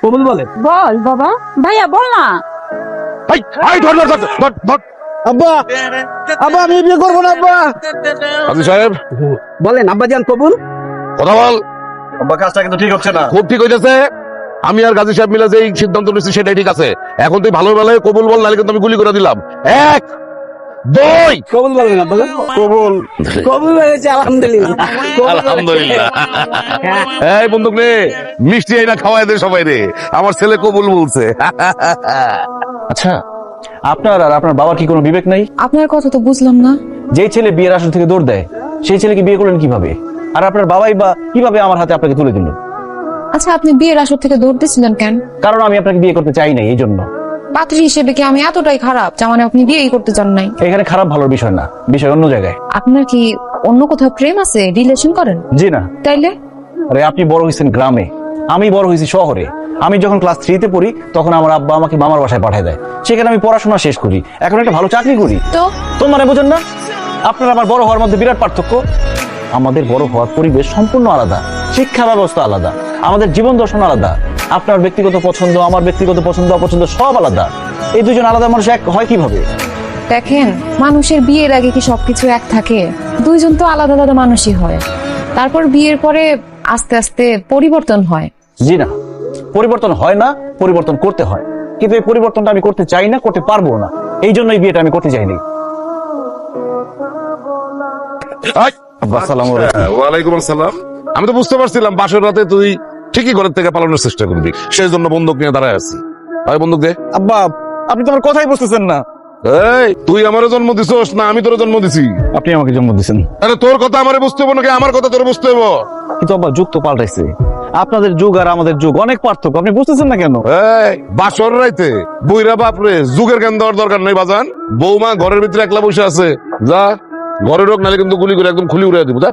কবুল বলে। বল বাবা। ভাইয়া বল না। আব্বা আব্বা আমি বিয়ে করবো না আব্বা। কাজী সাহেব বলেন আব্বাজান কবুল। কথা বল। আব্বা কাজটা কিন্তু ঠিক হচ্ছে না। খুব ঠিক হইতেছে। আমি আর গাজী সাহেব মিলে যে সিদ্ধান্ত নিচ্ছি সেটাই ঠিক আছে। এখন তুই ভালো ভালো কবুল বল, নাহলে কিন্তু আমি গুলি করে দিলাম। 1 2 কবুল বলেন আব্বাজান। কবুল। কবুল হয়েছে আলহামদুলিল্লাহ। আলহামদুলিল্লাহ। এই বন্দুক রে, মিষ্টি এই না খাওয়াই দে সবাই রে, আমার ছেলে কবুল বলছে। আচ্ছা, আপনার আর আপনার বাবার কি কোনো বিবেক নাই? আপনার কথা তো বুঝলাম না। যেই ছেলে বিয়ের আসর থেকে দৌড় দেয়, সেই ছেলেকে বিয়ে করলেন কিভাবে? আর আপনার বাবাই বা কিভাবে আমার হাতে আপনাকে তুলে দিল? আচ্ছা, আপনি বিয়ের আসর থেকে দৌড়তেছিলেন কেন? কারণ আমি আপনাকে বিয়ে করতে চাই নাই, এই জন্য। পাত্রী হিসেবে কি আমি এতটাই খারাপ যা মানে আপনি বিয়েই করতে চান নাই? এখানে খারাপ ভালোর বিষয় না, বিষয় অন্য জায়গায়। আপনার কি অন্য কোথাও প্রেম আছে, রিলেশন করেন? জি না। তাইলে আরে আপনি বড় হয়েছেন গ্রামে, আমি বড় হয়েছি শহরে। আমি যখন ক্লাস 3-তে পড়ি তখন আমার আব্বা আমাকে মামার বাসায় পাঠায় দেয়। সেখানে আমি পড়াশোনা শেষ করি, এখন একটা ভালো চাকরি করি। তো তো মানে বোঝেন না? আপনার আমার বড় হওয়ার মধ্যে বিরাট পার্থক্য। আমাদের বড় হওয়ার পরিবেশ সম্পূর্ণ আলাদা, শিক্ষা ব্যবস্থা আলাদা, আমাদের জীবন দর্শন আলাদা। আপনার ব্যক্তিগত পছন্দ, আমার ব্যক্তিগত পছন্দ অপছন্দ সব আলাদা। এই দুজন আলাদা মানুষ এক হয় কিভাবে? দেখেন, মানুষের বিয়ের আগে কি সবকিছু এক থাকে? দুইজন তো আলাদা আলাদা মানুষই হয়। তারপর বিয়ের পরে আস্তে আস্তে পরিবর্তন হয়। জি না, পরিবর্তন হয় না, পরিবর্তন করতে হয়। কিন্তু এই পরিবর্তনটা আমি করতে চাই না, করতে পারবো না। এই জন্য এই বিয়েটা আমি করতে চাইনি। আসসালামু আলাইকুম। ওয়ালাইকুম আসসালাম। আমি তো বুঝতে পারছিলাম বাসর রাতে তুই ঠিকই ঘরের থেকে পালানোর চেষ্টা করবি, সেই জন্য বন্দুক নিয়ে দাঁড়ায় আছি। আরে বন্দুক দে। আব্বা, আপনি তো আমার কথাই বুঝতেছেন না। এই তুই আমারও জন্ম দিছস না আমি তোর জন্ম দিছি? আপনি আমাকে জন্ম দিয়েছেন। আরে তোর কথা আমারে বুঝতে হবো নাকি আমার কথা তোর বুঝতে হবো? কিন্তু আব্বা, যুগ তো পাল্টাইছে। আপনাদের যুগ আর আমাদের যুগ অনেক পার্থক্য, আপনি বুঝতেছেন না কেন? এই বাসর রাইতে বইরা বাপরে যুগের জ্ঞান দেওয়ার দরকার নেই বাজান। বৌমা ঘরের ভিতরে একলা বসে আছে, যা ঘরে ঢোক, নাহলে কিন্তু গুলি করে একদম খুলি উড়াই দিব। যা।